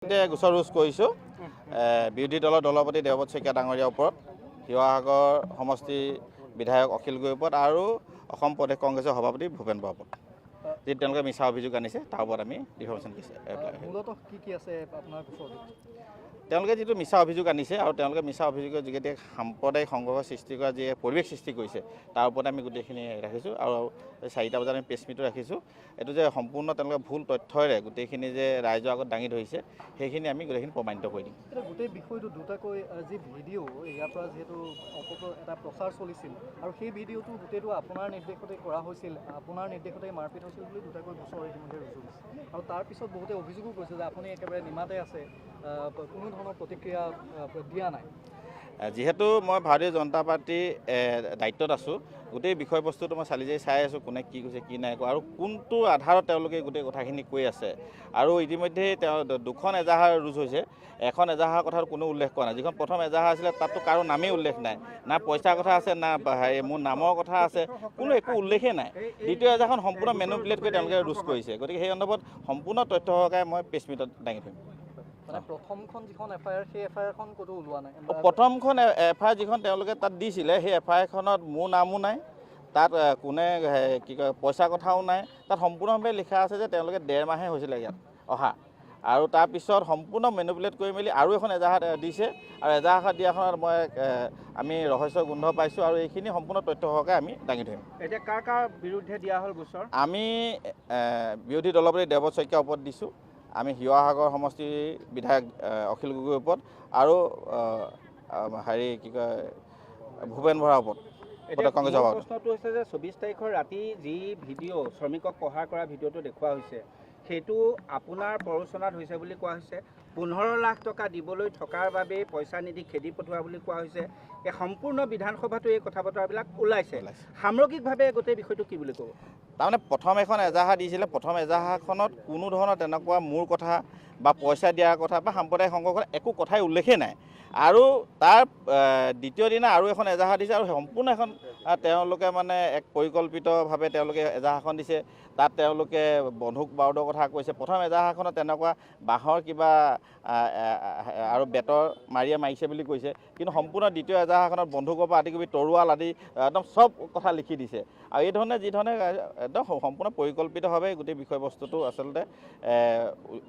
গোচৰ ৰুজ কৰিছোঁ বিৰোধী দলৰ দলপতি দেৱব্ৰত শইকীয়া ডাঙৰীয়াৰ ওপৰত, শিৱসাগৰ সমষ্টি বিধায়ক অখিল গগৈৰ ওপৰত আৰু অসম প্ৰদেশ কংগ্ৰেছৰ সভাপতি ভূপেন বৰাৰ ওপৰত যি তেওঁলোকে মিছা অভিযোগ আনিছে তাৰ ওপৰত আমি ডিফামেশ্যন কেছ মূলতঃ কি আছে আপোনাৰ গোচৰটো? তেওঁলোকে যিটো মিছা অভিযোগ আনিছে আৰু তেওঁলোকে মিছা অভিযোগৰ যোগেদি সাম্প্ৰদায়িক সংঘৰ্ষ সৃষ্টি কৰা যি পৰিৱেশ সৃষ্টি কৰিছে তাৰ ওপৰত আমি গোটেইখিনি ৰাখিছোঁ আৰু 4টা বজাত আমি প্ৰেছ মিটো ৰাখিছোঁ। এইটো যে সম্পূৰ্ণ তেওঁলোকে ভুল তথ্যৰে গোটেইখিনি যে ৰাইজৰ আগত দাঙি ধৰিছে সেইখিনি আমি গোটেইখিনি প্ৰমাণিত কৰি দিম। গোটেই বিষয়টো দুটাকৈ যি ভিডিঅ' ইয়াৰ পৰা যিহেতু এটা প্ৰচাৰ চলিছিল আৰু সেই ভিডিঅ'টো গোটেইটো আপোনাৰ নিৰ্দেশতে কৰা হৈছিল, আপোনাৰ নিৰ্দেশতে মাৰপিট হৈছিল বুলি দুটাকৈ গোচৰ ইতিমধ্যে ৰুজু হৈছে আৰু তাৰপিছত বহুতে অভিযোগো কৰিছে যে আপুনি একেবাৰে নিমাতে আছে, কোনো ধৰণৰ প্ৰতিক্ৰিয়া দিয়া নাই। যিহেতু মই ভাৰতীয় জনতা পাৰ্টীৰ দায়িত্বত আছোঁ, গোটেই বিষয়বস্তুটো মই চালি জাৰি চাই আছোঁ কোনে কি কৈছে কি নাই কোৱা আৰু কোনটো আধাৰত তেওঁলোকে গোটেই কথাখিনি কৈ আছে। আৰু ইতিমধ্যে তেওঁ 2খন এজাহাৰ ৰুজ হৈছে, এখন এজাহাৰ কথাত কোনো উল্লেখ কৰা নাই। যিখন প্ৰথম এজাহাৰ আছিলে তাততো কাৰো নামেই উল্লেখ নাই, না পইচাৰ কথা আছে না মোৰ নামৰ কথা আছে, কোনো একো উল্লেখেই নাই। দ্বিতীয় এজাহাৰখন সম্পূৰ্ণ মেনুপুলেট কৰি তেওঁলোকে ৰুজ কৰিছে। গতিকে সেই সন্দৰ্ভত সম্পূৰ্ণ তথ্য সহকাৰে মই প্ৰেছ মিটত দাঙি ধৰিম। প্ৰথমখন যিখন FIR সেই FIRখন ক'তো ওলোৱা নাই। প্ৰথমখন FIR যিখন তেওঁলোকে তাত দিছিলে সেই FIRখনত মোৰ নামো নাই, তাত কোনে কি কয় পইচাৰ কথাও নাই। তাত সম্পূৰ্ণভাৱে লিখা আছে যে তেওঁলোকে 1.5 মাহে হৈছিলে ইয়াত অহা আৰু তাৰপিছত সম্পূৰ্ণ মেনুপুলেট কৰি মেলি আৰু এখন এজাহাৰ দিছে আৰু এজাহাৰ দিয়াখনত আমি ৰহস্য গোন্ধ পাইছোঁ আৰু এইখিনি সম্পূৰ্ণ তথ্য সহকাৰে আমি দাঙি ধৰিম। এতিয়া কাৰ বিৰুদ্ধে দিয়া হ'ল গোচৰ? আমি বিৰোধী দলপতি দেৱব্ৰত শইকীয়াৰ ওপৰত দিছোঁ, আমি শিৱসাগৰ সমষ্টিৰ বিধায়ক অখিল গগৈৰ ওপৰত আৰু কি কয় ভূপেন বৰাৰ ওপৰত। প্ৰশ্নটো হৈছে যে 24 তাৰিখৰ ৰাতি যি ভিডিঅ' শ্ৰমিকক প্ৰহাৰ কৰা ভিডিঅ'টো দেখুওৱা হৈছে সেইটো আপোনাৰ প্ৰৰোচনাত হৈছে বুলি কোৱা হৈছে। 15 লাখ টকা দিবলৈ থকাৰ বাবে পইচা নিদি খেদি পঠোৱা বুলি কোৱা হৈছে। এই সম্পূৰ্ণ বিধানসভাতো এই কথা বতৰাবিলাক ওলাইছে। সামগ্ৰিকভাৱে গোটেই বিষয়টো কি বুলি ক'ব? তাৰমানে প্ৰথম এখন এজাহাৰ দিছিলে, প্ৰথম এজাহাৰখনত কোনো ধৰণৰ তেনেকুৱা মোৰ কথা বা পইচা দিয়াৰ কথা বা সাম্প্ৰদায়িক সংঘৰ্ষৰ একো কথাই উল্লেখেই নাই। আৰু তাৰ দ্বিতীয় দিনা আৰু এখন এজাহাৰ দিছে আৰু সম্পূৰ্ণ এখন তেওঁলোকে এক পৰিকল্পিতভাৱে তেওঁলোকে এজাহাৰখন দিছে। তাত তেওঁলোকে বন্দুক বাৰুদৰ কথা কৈছে। প্ৰথম এজাহাৰখনত তেনেকুৱা বাঁহৰ কিবা আৰু বেতৰ মাৰিয়ে মাৰিছে বুলি কৈছে, কিন্তু সম্পূৰ্ণ দ্বিতীয় এজাহাৰখনত বন্দুকৰ পৰা আদি কৰি তৰোৱাল আদি একদম চব কথা লিখি দিছে। আৰু এই ধৰণে যিধৰণে একদম সম্পূৰ্ণ পৰিকল্পিতভাৱে গোটেই বিষয়বস্তুটো আচলতে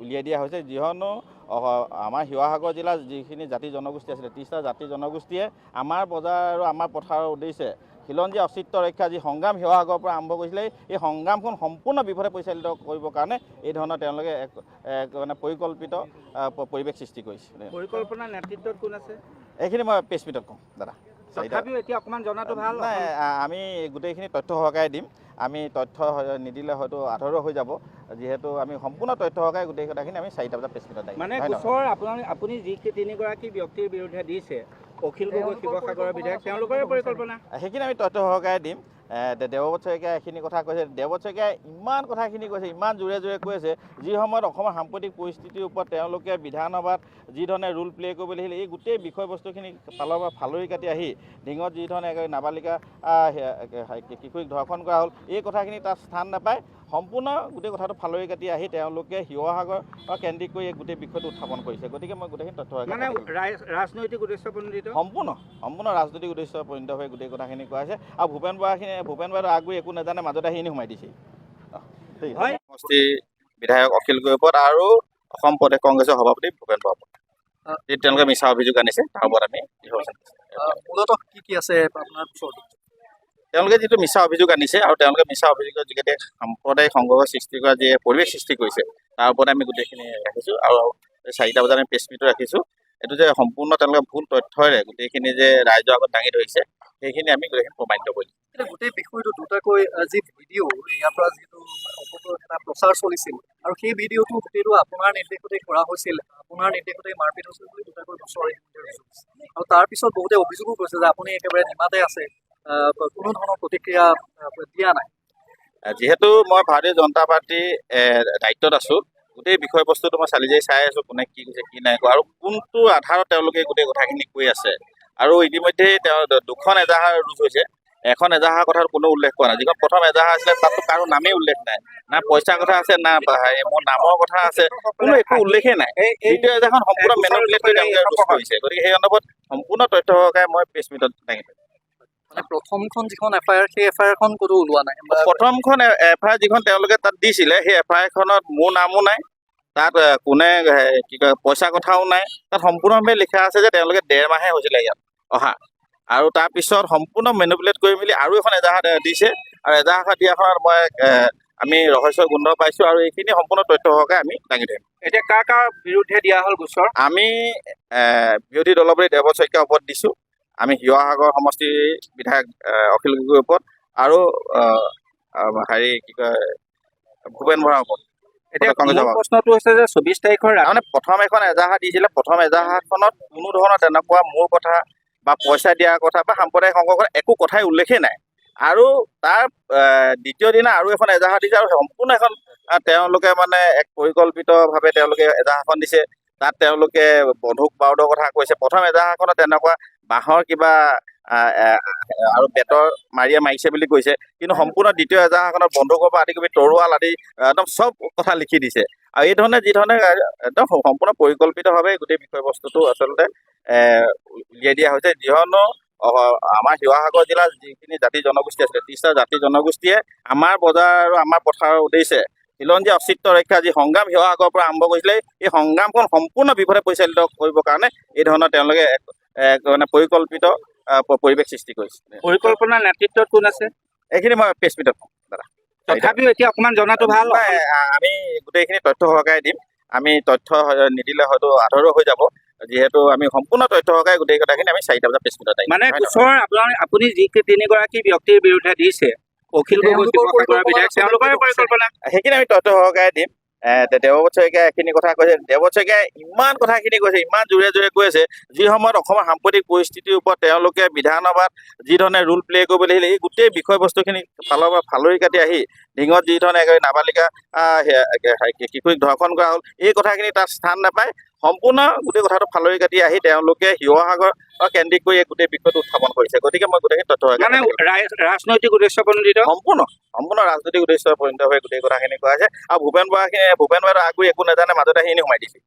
উলিয়াই দিয়া হৈছে। যিহেতু আমাৰ শিৱসাগৰ জিলাৰ যিখিনি জাতি জনগোষ্ঠী আছিলে, 30টা জাতি জনগোষ্ঠীয়ে আমাৰ বজাৰ আৰু আমাৰ পথাৰৰ উদ্দেশ্যে খিলঞ্জীয়া অস্তিত্ব ৰক্ষা যি সংগ্ৰাম শিৱসাগৰৰ পৰা আৰম্ভ কৰিছিলে, এই সংগ্ৰামখন সম্পূৰ্ণ বিপথে পৰিচালিত কৰিবৰ কাৰণে এই ধৰণৰ তেওঁলোকে পৰিকল্পিত পৰিৱেশ সৃষ্টি কৰিছে। পৰিকল্পনা নেতৃত্বত কোন আছে এইখিনি মই প্ৰেছ মিটত ক'ম দাদা। তথাপিও এতিয়া অকণমান জনাটো ভাল। নাই, আমি গোটেইখিনি তথ্য সহকাৰে দিম। আমি তথ্য নিদিলে হয়তো আধৰুৱা হৈ যাব, যিহেতু আমি সম্পূৰ্ণ তথ্য সহকাৰে গোটেই কথাখিনি আমি 4টা বজাত প্ৰেছ মিটত মানে গোচৰ আপুনি যি 3গৰাকী ব্যক্তিৰ বিৰুদ্ধে দিছে, অখিল গগৈ শিৱসাগৰৰ বিধায়ক, তেওঁলোকৰে পৰিকল্পনা, সেইখিনি আমি তথ্য সহকাৰে দিম। দেৱব্ৰত শইকীয়াই এইখিনি কথা কৈছে, দেৱব্ৰত শইকীয়াই ইমান কথাখিনি কৈছে, ইমান জোৰে জোৰে কৈছে, যি সময়ত অসমৰ সাম্প্ৰতিক পৰিস্থিতিৰ ওপৰত তেওঁলোকে বিধানসভাত যি ধৰণে ৰোল প্লে কৰিব লাগিছিলে, এই গোটেই বিষয়বস্তুখিনি ফালৰ পৰা ফালৰি কাটি আহি ডিঙত যি ধৰণে নাবালিকা কিশোৰীক ধৰ্ষণ কৰা হ'ল, এই কথাখিনি তাত স্থান নাপায়। সম্পূৰ্ণ গোটেই কথাটো ফালৰি কাটি আহি তেওঁলোকে শিৱসাগৰ কেন্দ্ৰিক কৰি এই গোটেই বিষয়টো উত্থাপন কৰিছে। গতিকে মই গোটেইখিনি তথ্য ৰাজনৈতিক উদ্দেশ্য প্ৰণোদিত, সম্পূৰ্ণ ৰাজনৈতিক উদ্দেশ্য পৰিণত হৈ গোটেই কথাখিনি কোৱা হৈছে। আৰু ভূপেন বৰাটো আগবাঢ়ি একো নাজানে, মাজতে আহি সোমাই দিছে। সমষ্টি বিধায়ক অখিল গগৈৰ ওপৰত আৰু অসম প্ৰদেশ কংগ্ৰেছৰ সভাপতি ভূপেন বৰাৰ ওপৰত তেওঁলোকে মিছা অভিযোগ আনিছে তাৰ ওপৰত আমি মূলতঃ কি আছে আপোনাৰ গোচৰটো? তেওঁলোকে যিটো মিছা অভিযোগ আনিছে আৰু তেওঁলোকে মিছা অভিযোগৰ যোগেদি সাম্প্ৰদায়িক সংঘৰ্ষ সৃষ্টি কৰা যি পৰিৱেশ সৃষ্টি কৰিছে তাৰ ওপৰত আমি গোটেইখিনি ৰাখিছোঁ আৰু 4টা বজাত আমি প্ৰেছ মিটো ৰাখিছোঁ। এইটো যে সম্পূৰ্ণ তেওঁলোকে ভুল তথ্যৰে গোটেইখিনি যে ৰাইজৰ আগত দাঙি ধৰিছে সেইখিনি আমি গোটেইখিনি প্ৰমাণিত কৰিম। গোটেই বিষয়টো দুটাকৈ যি ভিডিঅ' ইয়াৰ পৰা যিহেতু এটা প্ৰচাৰ চলিছিল আৰু সেই ভিডিঅ'টো গোটেইটো আপোনাৰ নিৰ্দেশতে কৰা হৈছিল, আপোনাৰ নিৰ্দেশতে মাৰপিট হৈছিল বুলি দুটাকৈ গোচৰ আৰু তাৰপিছত বহুতে অভিযোগো কৰিছে যে আপুনি একেবাৰে নিমাতে আছে, কোনো ধৰণৰ প্ৰতিক্ৰিয়া দিয়া নাই। যিহেতু মই ভাৰতীয় জনতা পাৰ্টীৰ দায়িত্বত আছোঁ, গোটেই বিষয়বস্তুটো মই চালি জাৰি চাই আছোঁ কোনে কি কৈছে কি নাই কোৱা আৰু কোনটো আধাৰত তেওঁলোকে গোটেই কথাখিনি কৈ আছে। আৰু ইতিমধ্যে 2খন এজাহাৰ ৰুজ হৈছে, এখন এজাহাৰ কথাৰ কোনো উল্লেখ কৰা নাই। যিখন প্ৰথম এজাহাৰ আছিলে তাততো কাৰো নামেই উল্লেখ নাই, না পইচাৰ কথা আছে, না মোৰ নামৰ কথা আছে, কোনো একো উল্লেখেই নাই। দ্বিতীয় এজাহাৰখন সম্পূৰ্ণ মেনুপুলেট কৰি তেওঁলোকে ৰুজ কৰিছে। গতিকে সেই সন্দৰ্ভত সম্পূৰ্ণ তথ্য সহকাৰে মই প্ৰেছ মিটত দাঙি ধৰিম। মানে প্ৰথমখন যিখন FIR সেই FIR খন ক'তো ওলোৱা নাই বা প্ৰথমখন FIR যিখন তেওঁলোকে তাত দিছিলে সেই FIR খনত মোৰ নামো নাই, তাত কোনে কি কয় পইচাৰ কথাও নাই। তাত সম্পূৰ্ণভাৱে লিখা আছে যে তেওঁলোকে 1.5 মাহে হৈছিলে ইয়াত অহা, আৰু তাৰপিছত সম্পূৰ্ণ মেনুপুলেট কৰি মেলি আৰু এখন এজাহাৰ দিছে। আৰু এজাহাৰ দিয়াখনত মই আমি ৰহস্যৰ গোন্ধ পাইছোঁ, আৰু এইখিনি সম্পূৰ্ণ তথ্য সহকাৰে আমি দাঙি ধৰিম। এতিয়া কাৰ কাৰ বিৰুদ্ধে দিয়া হ'ল গোচৰ? আমি বিৰোধী দলপতি দেৱত শইকীয়াৰ ওপৰত দিছোঁ, আমি শিৱসাগৰ সমষ্টিৰ বিধায়ক অখিল গগৈৰ ওপৰত, আৰু কি কয় ভূপেন বৰাৰ ওপৰত। এতিয়া কংগ্ৰেছৰ মোৰ প্ৰশ্নটো হৈছে যে 24 তাৰিখৰ তাৰমানে প্ৰথম এখন এজাহাৰ দিছিলে, প্ৰথম এজাহাৰখনত কোনো ধৰণৰ তেনেকুৱা মোৰ কথা বা পইচা দিয়াৰ কথা বা সাম্প্ৰদায়িক সংঘৰ্ষৰ একো কথাই উল্লেখেই নাই। আৰু তাৰ দ্বিতীয় দিনা আৰু এখন এজাহাৰ দিছে, আৰু সম্পূৰ্ণ এখন তেওঁলোকে মানে এক পৰিকল্পিতভাৱে তেওঁলোকে এজাহাৰখন দিছে। তাত তেওঁলোকে বন্ধুক বাৰুদৰ কথা কৈছে। প্ৰথম এজাহাৰখনত তেনেকুৱা বাঁহৰ কিবা আৰু বেতৰ মাৰিয়ে মাৰিছে বুলি কৈছে, কিন্তু সম্পূৰ্ণ দ্বিতীয় এজাহাৰখনত বন্ধুকৰ পৰা আদি কৰি তৰোৱাল আদি একদম চব কথা লিখি দিছে। আৰু এই ধৰণে যিধৰণে একদম সম্পূৰ্ণ পৰিকল্পিতভাৱে গোটেই বিষয়বস্তুটো আচলতে উলিয়াই দিয়া হৈছে। যিহেতু আমাৰ শিৱসাগৰ জিলাৰ যিখিনি জাতি জনগোষ্ঠী আছিলে, 30টা জাতি জনগোষ্ঠীয়ে আমাৰ বজাৰ আৰু আমাৰ পথাৰৰ উদ্দেশ্যে খিলঞ্জীয়া অস্তিত্ব ৰক্ষা যি সংগ্ৰাম শিৱসাগৰৰ পৰা আৰম্ভ কৰিছিলে, এই সংগ্ৰামখন সম্পূৰ্ণ বিফলে পৰিচালিত কৰিবৰ কাৰণে এই ধৰণৰ তেওঁলোকে মানে পৰিকল্পিত পৰিৱেশ সৃষ্টি কৰিছে। পৰিকল্পনাৰ নেতৃত্বত কোন আছে? এইখিনি মই প্ৰেছ মিটত কম দাদা। তথাপিও এতিয়া অকণমান জনাটো ভাল। নাই, আমি গোটেইখিনি তথ্য সহকাৰে দিম। আমি তথ্য নিদিলে হয়তো আধৰুৱা হৈ যাব, যিহেতু আমি সম্পূৰ্ণ তথ্য সহকাৰে গোটেই কথাখিনি আমি 4টা বজাত প্ৰেছ মিটত মানে গোচৰ আপুনি যি তিনিগৰাকী ব্যক্তিৰ বিৰুদ্ধে দিছে, অখিল গগৈ শিৱসাগৰৰ বিধায়ক, তেওঁলোকৰে পৰিকল্পনা। সেইখিনি আমি তথ্য সহকাৰে দিম। দেৱব্ৰত শইকীয়াই এইখিনি কথা কৈছে, দেৱব্ৰত শইকীয়াই ইমান কথাখিনি কৈছে, ইমান জোৰে জোৰে কৈ আছে, যি সময়ত অসমৰ সাম্প্ৰতিক পৰিস্থিতিৰ ওপৰত তেওঁলোকে বিধানসভাত যি ধৰণে ৰোল প্লে কৰিবলৈ আহিলে, এই গোটেই বিষয়বস্তুখিনি ফালৰ পৰা ফালৰি কাটি আহি ডিঙত যি ধৰণে নাবালিকা কিশোৰীক ধৰ্ষণ কৰা হ'ল, এই কথাখিনি তাত স্থান নাপায়। সম্পূৰ্ণ গোটেই কথাটো ফালৰি কাটি আহি তেওঁলোকে শিৱসাগৰ কেন্দ্ৰিক কৰি এই গোটেই বিষয়টো উত্থাপন কৰিছে। গতিকে মই গোটেইখিনি তথ্য মানে ৰাজনৈতিক উদ্দেশ্য প্ৰণোদিত, সম্পূৰ্ণ ৰাজনৈতিক উদ্দেশ্য পৰিণত হৈ গোটেই কথাখিনি কোৱা হৈছে। আৰু ভূপেন বৰাই আগবাঢ়ি একো নাজানে, মাজতে সেইখিনি সোমাই দিছে।